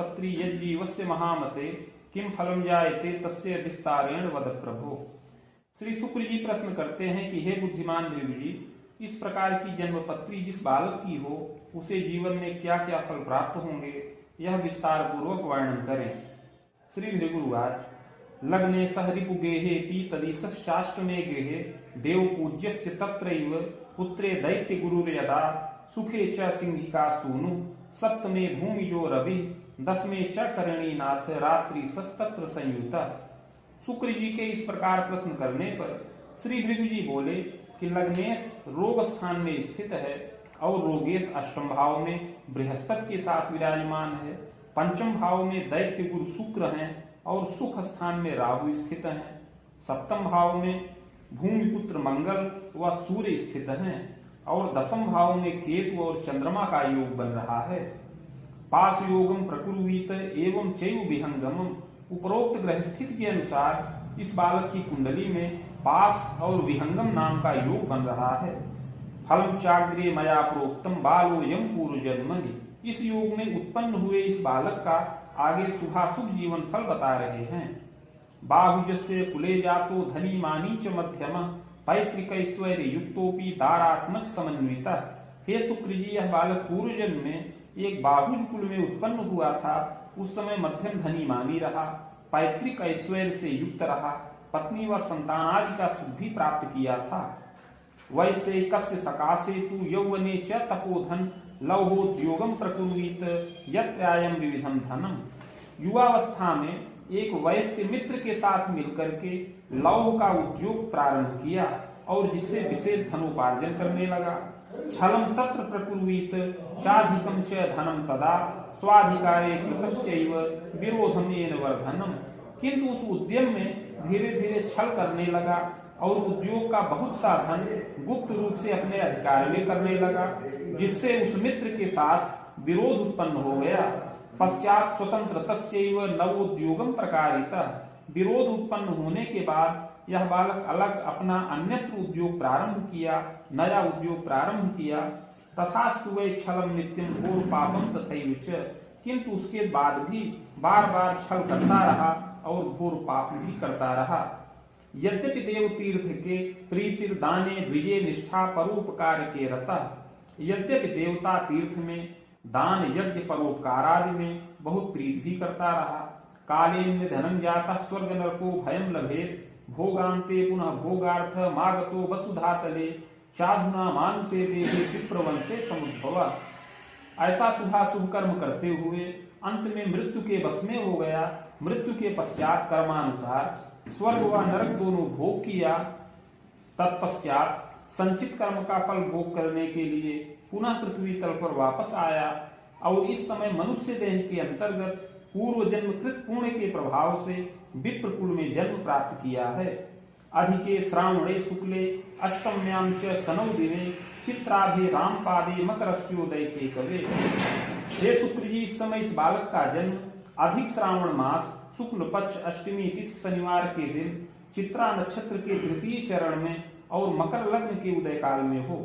पत्री यज्जीवस्य महामते किम फलम जायते तस्य विस्तारेण वद प्रभो। श्री शुक्र जी प्रश्न करते हैं कि हे बुद्धिमान भृगु जी, इस प्रकार की जन्मपत्री जिस बालक की हो उसे जीवन में क्या क्या फल प्राप्त होंगे, यह विस्तार पूर्वक वर्णन करें। श्री भृगुवाच लग्ने सह रिपुगेहे पीतदिशाष्टमे गृहे देव पूज्यस्य तत्रैव पुत्रे दैत्य गुरुर्यदा सुखे च सिंहिका सूनु सप्तमे भूमिजो रवि दसवें च करणी नाथ रात्रि सस्तत्र संयुता। शुक्र जी के इस प्रकार प्रश्न करने पर श्री भृगु जी बोले कि लग्नेश रोग स्थान में स्थित है और रोगेश अष्टम भाव में बृहस्पति के साथ विराजमान है। पंचम भाव में दैत्य गुरु शुक्र हैं और सुख स्थान में राहु स्थित हैं। सप्तम भाव में भूमिपुत्र मंगल व सूर्य स्थित हैं और दसम भाव में केतु और चंद्रमा का योग बन रहा है। पास योगम प्रकुर्वीत एवं चैव विहंगमम। उपरोक्त ग्रह स्थिति के अनुसार इस बालक की कुंडली में पास और विहंगम नाम का योग बन रहा है। फलम चाग्रे मया प्रोक्तम बालो यम पूर्व जन्मनि। इस योग में उत्पन्न हुए इस बालक का आगे शुभाशुभ जीवन फल बता रहे हैं। बाहुजस्य कुले जातो धनी मानी च मध्यम पैतृक ऐश्वर्य युक्तोपि दारात्मक समन्विता। हे शुक्र जी, यह बालक पूर्व जन्म में एक बाहुज कुल में उत्पन्न हुआ था। उस समय मध्यम धनी मानी रहा, पैतृक ऐश्वर्य से युक्त रहा, पत्नी व संतान आदि का सुख भी प्राप्त किया था। वैसे कस्य सकाशे तु यौवने च तपोधन लौहोद्योगम प्रकुर्वीत यत्रायम विविधम धनम। युवावस्था में एक वैश्य मित्र के साथ मिलकर के लौह का उद्योग प्रारंभ किया और जिससे विशेष धनोपार्जन करने लगा। छलम तत्र प्रकुर्वीत चाधिकम च धनम तदा स्वाधिकारे कृतश्चैव विरोधम येन वर्धनम। किंतु उस उद्यम में धीरे धीरे छल करने लगा और उद्योग का बहुत सा धन गुप्त रूप से अपने अधिकार में करने लगा, जिससे उस मित्र के साथ विरोध उत्पन्न हो गया। पश्चात स्वतंत्रतश्चैव नवोद्योगम प्रकारिता। विरोध उत्पन्न होने के बाद यह बालक अलग अपना अन्यत्र उद्योग प्रारंभ किया, नया उद्योग प्रारंभ किया। तथास्तु वै छलम नित्यम घोर पापम तथैव च। किंतु उसके बाद भी बार बार छल करता रहा और घोर पाप भी करता रहा। यद्यपि देव तीर्थ के प्रीतिर दाने द्विजय निष्ठा परोपकार के रता। यद्यपि देवता तीर्थ में दान यज्ञ परोपकार आदि में बहुत प्रीत भी करता रहा। कालेन धनम जाता स्वर्ग नरको भयम लभेत भोगांते पुनः भोगार्थ मागतो वसुधातले चाधुना मानुषे देहे विप्रवंशे समुद्भवा। ऐसा शुभाशुभ कर्म करते हुए अंत में मृत्यु के वश में हो गया। मृत्यु के पश्चात कर्मानुसार स्वर्ग व नरक दोनों भोग किया। तत्पश्चात संचित कर्म का फल भोग करने के लिए पुनः पृथ्वी तल पर वापस आया और इस समय मनुष्य देह के अंतर्गत पूर्व जन्म कृत पुण्य के प्रभाव से विप्र कुल में जन्म प्राप्त किया है। अधिके श्रावणे शुक्ले अष्टम्यां च सनौ दिने चित्राभे रामपादे मकरस्योदय के कवे। हे शुक्र जी, इस समय इस बालक का जन्म अधिक श्रावण मास शुक्ल पक्ष अष्टमी तिथि शनिवार के दिन चित्रा नक्षत्र के तृतीय चरण में और मकर लग्न के उदय काल में हो।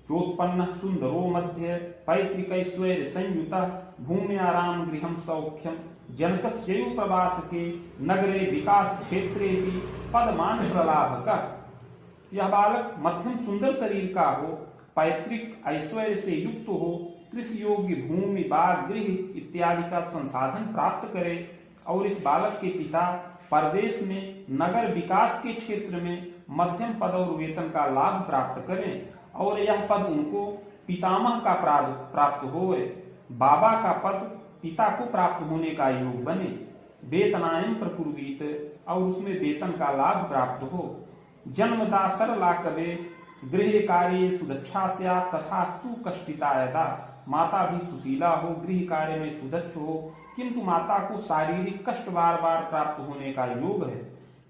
चोत्पन्न सुंदरो मध्य पैतृक ऐश्वर्य संयुता भूम्याराम गृहम सौख्यम जनकस्यैव प्रवास के नगरे विकास क्षेत्रे भी पदमान प्रलाभ का। यह बालक मध्यम सुंदर शरीर का हो, पैतृक ऐश्वर्य से युक्त हो, कृषि योग्य भूमि बाग गृह इत्यादि का संसाधन प्राप्त करे और इस बालक के पिता परदेश में नगर विकास के क्षेत्र में मध्यम पद और वेतन का लाभ प्राप्त करें और यह पद उनको पितामह का प्राप्त होए। बाबा का पद पिता को प्राप्त होने का योग बने। वेतनायम प्रकुर्वीत और उसमें वेतन का लाभ प्राप्त हो। जन्मदा सरला कवे गृह कार्य सुदक्षा स्या तथास्तु कष्टितायदा। माता भी सुशीला हो, गृह कार्य में सुदक्ष हो, किंतु माता को शारीरिक कष्ट बार बार प्राप्त होने का योग है।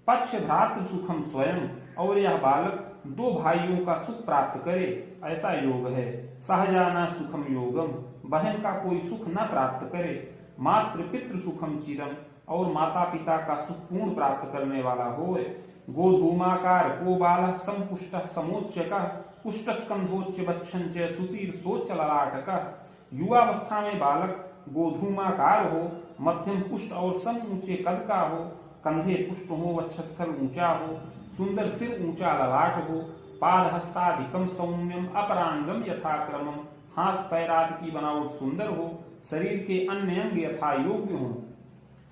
पक्ष भ्रातृ सुखम स्वयं और यह बालक दो भाइयों का सुख प्राप्त करे, ऐसा योग है। सहजाना सुखम योगम, बहन का कोई सुख न प्राप्त करे। मातृ पितृ सुखम चिरम और माता पिता का सुख पूर्ण प्राप्त करने वाला होए। गोधूमाकार को बाल संपुष्ट समोच्चक पुष्ट स्कंधोच्च बच्छन च सुशीर सोच ललाटक। युवावस्था में बालक गोधूमाकार हो, मध्यम पुष्ट और सम ऊंचे कद का हो, कंधे पुष्ट हो, वक्षस्थल ऊंचा हो, सुंदर सिर, ऊंचा ललाट हो, पाद हस्ताधिकम सौम्यम अपरांगम यथाक्रमम, हाथ पैरात की बनावट सुंदर हो, शरीर के अन्य अंग यथा योग्य हो,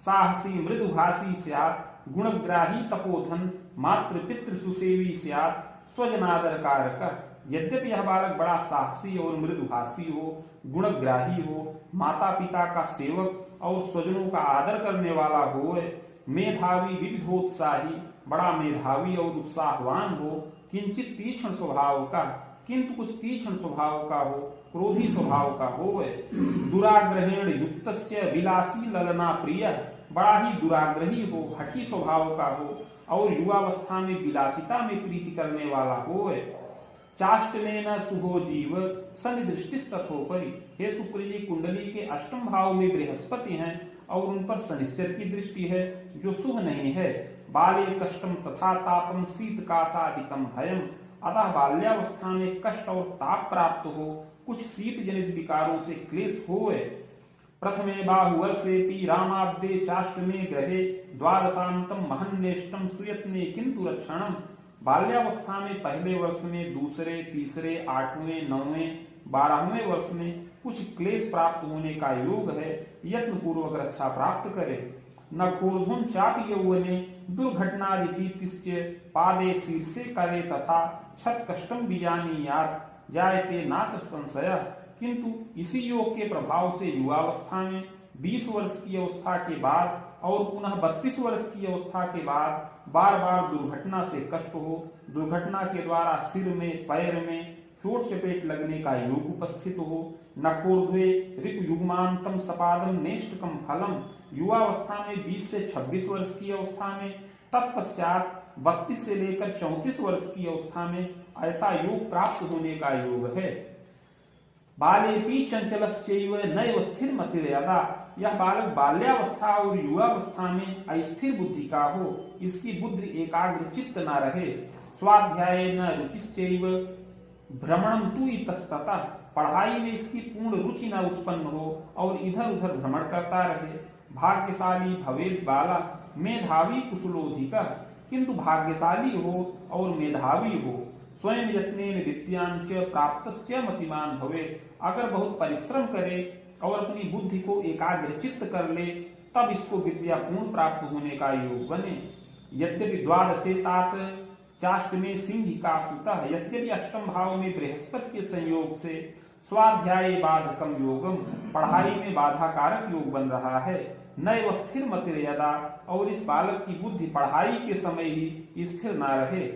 साहसी मृदुभाषी स्यात्, गुणग्राही तपोधन, मातृ पितृ सुसेवी स्यात्, स्वजनादर कारक। यद्यपि यह बालक बड़ा साहसी और मृदुभाषी हो, गुणग्राही हो, माता पिता का सेवक और स्वजनों का आदर करने वाला हो, मेधावी विविधोत्साही, बड़ा मेधावी और उत्साहवान हो, किंचित तीक्ष्ण स्वभाव का, किंतु कुछ तीक्ष्ण स्वभाव का हो, क्रोधी स्वभाव का हो, दुराग्रहेण युक्तस्य विलासी ललना प्रिय, बड़ा ही दुराग्रही हो, हठी स्वभाव का हो और युवावस्था में विलासिता में प्रीति करने वाला हो, चाष्टमेन शुभो जीव सनिदृष्टिस्तथोपरि। हे शुक्र जी, कुंडली के अष्टम भाव में बृहस्पति हैं और उन पर शनिश्चर की दृष्टि है जो शुभ नहीं है। बाले कष्टम तथा तापम शीतकाशादिकम भयम, अतः बाल्यावस्था में कष्ट और ताप प्राप्त हो, कुछ शीत जनित विकारों से क्लेश होए। प्रथमे बाहुवर्षेपि रामाब्दे चाष्टमे ग्रहे द्वादशांतम महन्नेष्टम सुयत्ने किंतु रक्षणम। बाल्यावस्था में पहले वर्ष में, दूसरे, तीसरे, 8वें, 9वें, 12वें वर्ष में कुछ क्लेश प्राप्त होने का योग है, यत्न पूर्वक रक्षा प्राप्त करे। नखोर्धुम चापि यौवने दुर्घटनादिभीतिश्च पादे शीर्षे करे तथा छत कष्टम बीजानीयात् जायते नात्र संशय। किंतु इसी योग के प्रभाव से युवावस्था में 20 वर्ष की अवस्था के बाद और पुनः 32 वर्ष की अवस्था के बाद बार बार दुर्घटना से कष्ट हो, दुर्घटना के द्वारा सिर में, पैर में चोट चपेट लगने का योग उपस्थित हो। नकोर्ध्वे ऋतुयुग्मांतम सपादम नेष्टकम फलम, युवावस्था में 20 से 26 वर्ष की अवस्था में, तत्पश्चात 32 से लेकर 34 वर्ष की अवस्था में ऐसा योग प्राप्त होने का योग है। बालेपी चंचलश्चैव नैव स्थिर मतिर्यदा, यह बालक बाल्यावस्था और युवावस्था में अस्थिर बुद्धि का हो, इसकी बुद्धि एकाग्र चित्त न रहे। स्वाध्याय न रुचिश्चैव भ्रमणम तु इतस्ततः, पढ़ाई में इसकी पूर्ण रुचि न उत्पन्न हो और इधर उधर भ्रमण करता रहे। भाग्यशाली भवेत् बाला मेधावी कुशलोधिका, किंतु भाग्यशाली हो और मेधावी हो, स्वयं यत्नेन विद्यांच प्राप्तस्य मतिमान भवेत्, अगर बहुत परिश्रम करे और अपनी बुद्धि को एकाग्र चित्त कर ले तब इसको विद्या पूर्ण प्राप्त होने का योग बने। यद्यपि द्वादशे तात चाष्टमे सिंहिका सुतः, यद्यपि अष्टम भाव में बृहस्पति के संयोग से स्वाध्याय बाधकम योगम, पढ़ाई में बाधा कारक योग बन रहा है। नैव स्थिर मतिर्यदा, और इस बालक की बुद्धि पढ़ाई के समय ही स्थिर न रहे।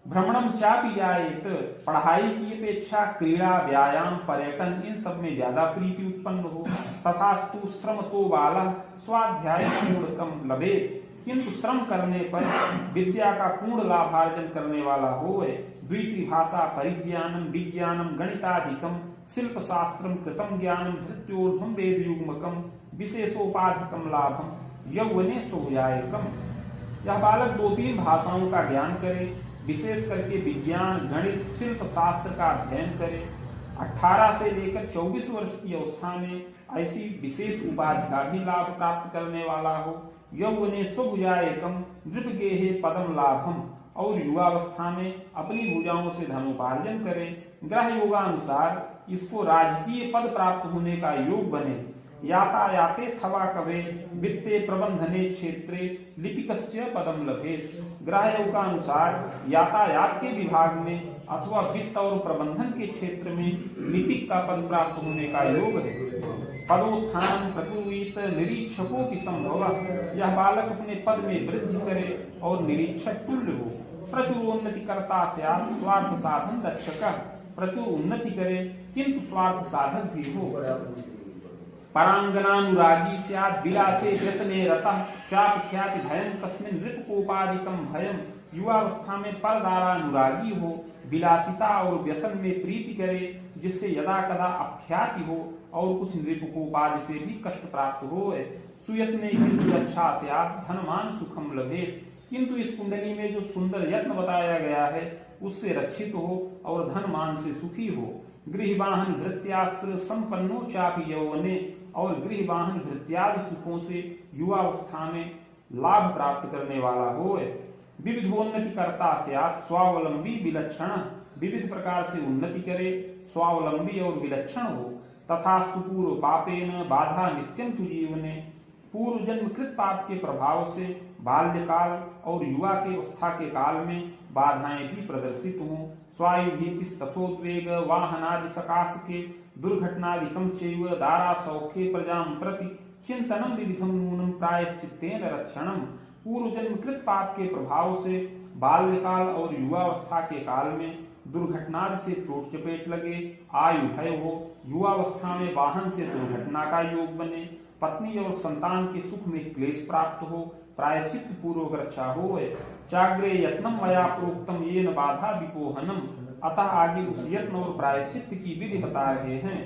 भ्रमणम चापि जायेत, पढ़ाई की अपेक्षा क्रीड़ा, व्यायाम, पर्यटन इन सब में ज्यादा प्रीति उत्पन्न हो। तथास्तु श्रम तो बाला स्वाध्याय पूर्णकम लभे, किंतु श्रम करने पर विद्या का पूर्ण लाभार्जन करने वाला होए। द्वित्रिभाषा परिज्ञानम विज्ञानम गणिताधिकम शिल्प शास्त्रम कृतम ज्ञानम धृत्योर्ध्वम वेद युग्मकम विशेषोपाधिकम लाभम यौवने सोयायकम। यह बालक 2-3 भाषाओं का ज्ञान करे, विशेष करके विज्ञान, गणित, शिल्प शास्त्र का अध्ययन करे। 18 से लेकर 24 वर्ष की अवस्था में ऐसी विशेष उपाधि का भी लाभ प्राप्त करने वाला हो। यौवने स्वभुजाएकम नृपगेहे पदम लाभम, और युवावस्था में अपनी भुजाओं से धनोपार्जन करे। ग्रह योगानुसार इसको राजकीय पद प्राप्त होने का योग बने। यातायाते थवा कवे वित्ते प्रबंधने क्षेत्रे लिपिकस्य पदम लभे, ग्रह योग का अनुसार यातायात के विभाग में अथवा वित्त और प्रबंधन के क्षेत्र में लिपिक का पद प्राप्त होने का योग है। पदोत्थान प्रकुर्वीत निरीक्षकों की संभव, यह बालक अपने पद में वृद्धि करे और निरीक्षक तुल्य हो। प्रचुरोन्नति करता स्यात् स्वार्थ साधन दक्षक, प्रचुर उन्नति करे किंतु स्वार्थ साधक भी हो। परांगनानुरागी स्यात् विलासे व्यसने रतः चापख्याति भयं तस्मिन् नृपकोपादिकं भयं, युवावस्था में परदारानुरागी हो, विलासिता और व्यसन में प्रीति करे जिससे यदा कदा अपख्याति हो और कुछ नृपकोपादि से भी कष्ट प्राप्त हो। सुयत्ने किंतु अच्छा स्यात् धनमान सुखम लभेत्, किंतु इस कुंडली में जो सुंदर यत्न बताया गया है उससे रक्षित हो और धनमान से सुखी हो। गृहवाहन भृत्यास्त्र संपन्नो चापि यौवने, और गृह वाहन भृत्यादि सुखों से युवावस्था में लाभ प्राप्त करने वाला हो। विविधोन्नति करता स्यात् स्वावलंबी विलक्षण, विविध प्रकार से उन्नति करे, स्वावलंबी और विलक्षण हो। तथास्तु पूर्व पापेन बाधा नित्यम तु जीवने, पूर्व जन्म कृत पाप के प्रभाव से बाल्यकाल और युवा के अवस्था के काल में बाधाएं भी प्रदर्शित हों। स्वायुभीति तथोद्वेग वाहनादि सकाश के दुर्घटनादिकम चैव दारा सौख्ये प्रजाम प्रति चिंतनम विविधम नूनम प्रायश्चित्तेन रक्षणम, पूर्व जन्म कृत पाप के प्रभाव से बाल्यकाल और युवावस्था के काल में दुर्घटना से चोट चपेट लगे, आयु भय हो, युवावस्था में वाहन से दुर्घटना का योग बने, पत्नी और संतान के सुख में क्लेश प्राप्त हो, प्रायश्चित पूर्वक रक्षा हो। चाग्रे यत्नम मया प्रोक्तम येन बाधा विपोहनम, अतः आगे उस यत्न और प्रायश्चित की विधि बता रहे हैं।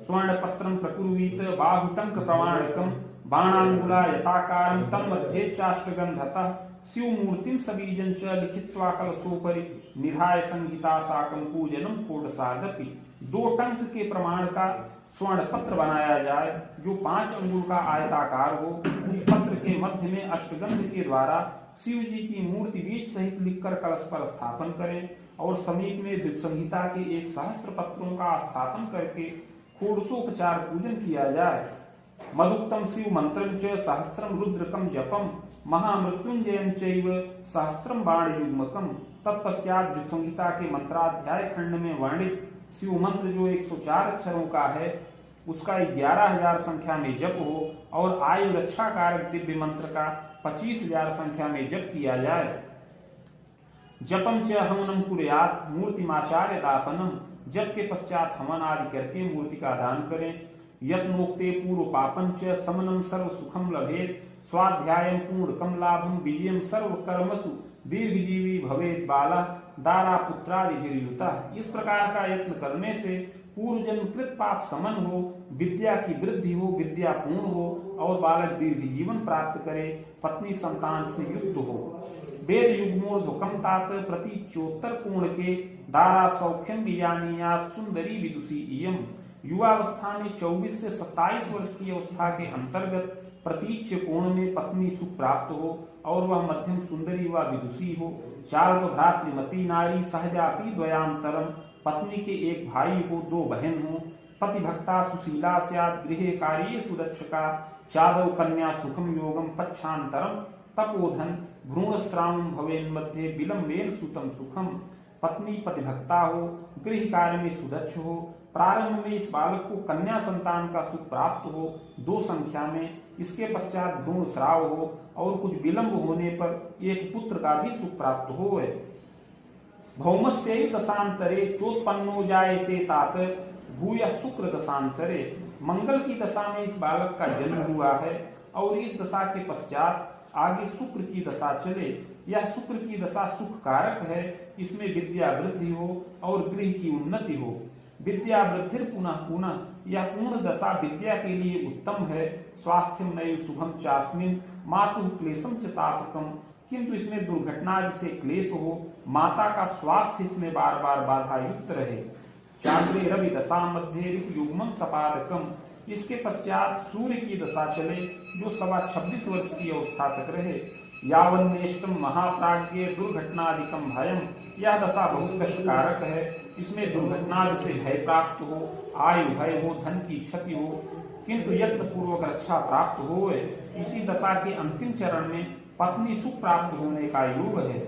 स्वर्ण पत्रम प्रकुर्वीत बाहुटंक प्रमाणकम बाणांगुला यताकारम तम मध्ये चाष्टगंधतः शिवमूर्तिम सबीजं च लिखित्वा कलशोपरि निधाय संहिता साकं पूजनम कोडसादपि, 2 टंक के प्रमाण का स्वर्ण पत्र बनाया जाए जो 5 अंगुल का आयताकार हो। उस पत्र के मध्य में अष्टगंध के द्वारा शिव जी की मूर्ति बीज सहित लिखकर कलश पर स्थापन करें और समीप में संहिता के 1 सहस्त्र पत्रों का स्थापन करके षोडशोपचार पूजन किया जाए। मदुक्तम शिव मंत्रं च सहस्त्रम रुद्रकम जपम महामृत्युंजयं चैव सहस्त्रम बाण युग्मकम, तत्पश्चात संहिता के मंत्राध्याय खंड में वर्णित शिव मंत्र जो 104 अक्षरों का है उसका 11,000 संख्या में जप हो और आयु रक्षा कारक दिव्य मंत्र का 25,000 संख्या में जप किया जाए। जपम च हवनम कुर्यात् मूर्तिमाचार्य दापनम, जप के पश्चात हवन आदि करके मूर्ति का दान करें। यत्नोक्ते पूर्व पापं च समनम सर्व सुखम लभेत, स्वाध्यायम पूर्णकम लाभम विजयम सर्व कर्मसु दीर्घजीवी भवेत बाला दारा पुत्रादि विरयुता। इस प्रकार का यत्न करने से पूर्व जन्म कृत पाप समन हो, विद्या की वृद्धि हो, विद्या पूर्ण हो और बालक दीर्घ जीवन प्राप्त करे, पत्नी संतान से युक्त हो। वेद युग्मोर्ध्वकम तात प्रतीच्योत्तर कोण के दारा सौख्यम बीजानीयात सुंदरी विदुषी इयम, युवावस्था में 24 से 27 वर्ष की अवस्था के अंतर्गत प्रतीच्य कोण में पत्नी सुख प्राप्त हो और वह मध्यम सुंदरी व विदुषी हो। चाल्प भ्रातृमती नारी सहजापि द्वयांतरम, पत्नी के 1 भाई हो 2 बहन हो। पतिभक्ता सुशीला स्यात् गृहे कार्ये सुदक्षका, चादौ कन्या सुखम योगम पच्छांतरम तपोधन भ्रूणस्रावं भवेन मध्ये विलंबेन सुतम सुखम, पत्नी पतिभक्ता हो, गृह कार्य में सुदक्ष हो, प्रारंभ में इस बालक को कन्या संतान का सुख प्राप्त हो 2 संख्या में, इसके पश्चात भ्रूण स्राव हो और कुछ विलंब होने पर 1 पुत्र का भी सुख प्राप्त हो। भौमस्यैव दशांतरे चोत्पन्नो जायते तात भूयः शुक्र दशांतरे, मंगल की दशा में इस बालक का जन्म हुआ है और इस दशा के पश्चात आगे शुक्र की दशा चले। यह शुक्र की दशा सुख कारक है, इसमें विद्या वृद्धि हो और गृह की उन्नति हो। विद्या वृद्धि पुनः पुनः, यह पूर्ण दशा विद्या के लिए उत्तम है। स्वास्थ्य नैव शुभम चास्मिन मातु क्लेशम च तापकम, किंतु इसमें दुर्घटना जिसे क्लेश हो, माता का स्वास्थ्य इसमें बार बार बाधा युक्त रहे। चांद्रे रवि दशा मध्य युग्मम सपादकम, इसके पश्चात सूर्य की दशा चले जो 26 वर्ष की अवस्था तक रहे। यावन्नेष्टम महाप्राज्ञ दुर्घटनादिकम भयम, यह दशा बहुत कष्टकारक है, इसमें दुर्घटना से भय प्राप्त हो, आयु भय हो, धन की क्षति हो, किंतु यत्न पूर्वक रक्षा प्राप्त हो। इसी दशा के अंतिम चरण में पत्नी सुख प्राप्त होने का योग है।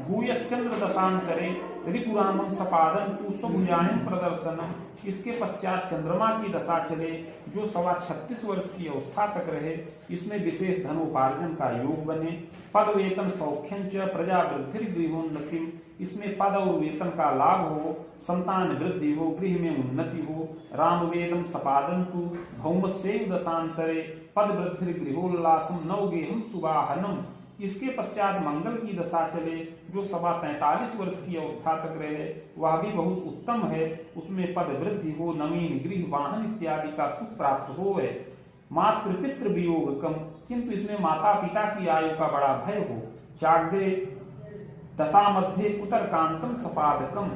भूयश्चंद्र दशांतरे रिपुरामं सपादन तु स्वभुजायं प्रदर्शनम, इसके पश्चात चंद्रमा की दशा चले जो 36 वर्ष की अवस्था तक रहे, इसमें विशेष धनोपार्जन का योग बने। पद वेतन सौख्यं च प्रजा वृद्धि गृहोन्नतिम, इसमें पद और वेतन का लाभ हो, संतान वृद्धि हो, गृह में उन्नति हो। राम वेदम सपादंतु भौमस्यैव दशांतरे पद वृद्धि गृहोल्लासम नवगेहम सुवाहनम, इसके पश्चात मंगल की दशा चले जो 43 वर्ष की अवस्था तक रहे, वह भी बहुत उत्तम है, उसमें पद वृद्धि हो, नवीन गृह वाहन इत्यादि का सुख प्राप्त हो। मातृपितृ वियोगकम, किंतु इसमें माता पिता की आयु का बड़ा भय हो। चाग्रे दशा मध्य उत्तरकांतम सपादकम,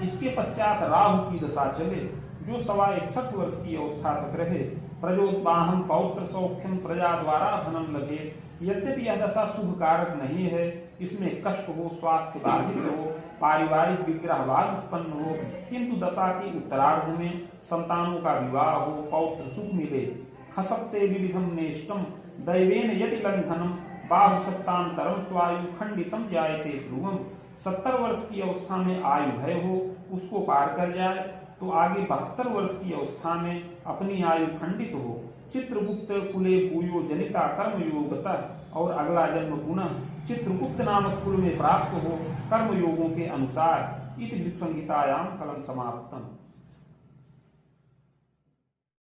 इसके पश्चात राहु की दशा चले जो 61 वर्ष की अवस्था तक रहे, प्रजोत्पाहन पौत्र सौख्यम प्रजा द्वारा धनम लगे। यद्यपि यह दशा शुभ कारक नहीं है, इसमें कष्ट हो, स्वास्थ्य बाधित हो, पारिवारिक विग्रहवाद उत्पन्न हो, किंतु दशा के उत्तरार्ध में संतानों का विवाह हो, पौत्र सुख मिले। खसप्ते विविधम नेष्टम दैवेन यदि लंघनम बाहु सत्तांतरम स्वायु खंडितम जायते ध्रुवम। 70 वर्ष की अवस्था में आयु भय हो, उसको पार कर जाए तो आगे 72 वर्ष की अवस्था में अपनी आयु खंडित हो। चित्रगुप्त कुले भूयो जनिता कर्म योगतः, और अगला जन्म पुनः चित्रगुप्त नामक कुल में प्राप्त हो कर्म योगों के अनुसार। इति संहितायाम कलम समाप्तम।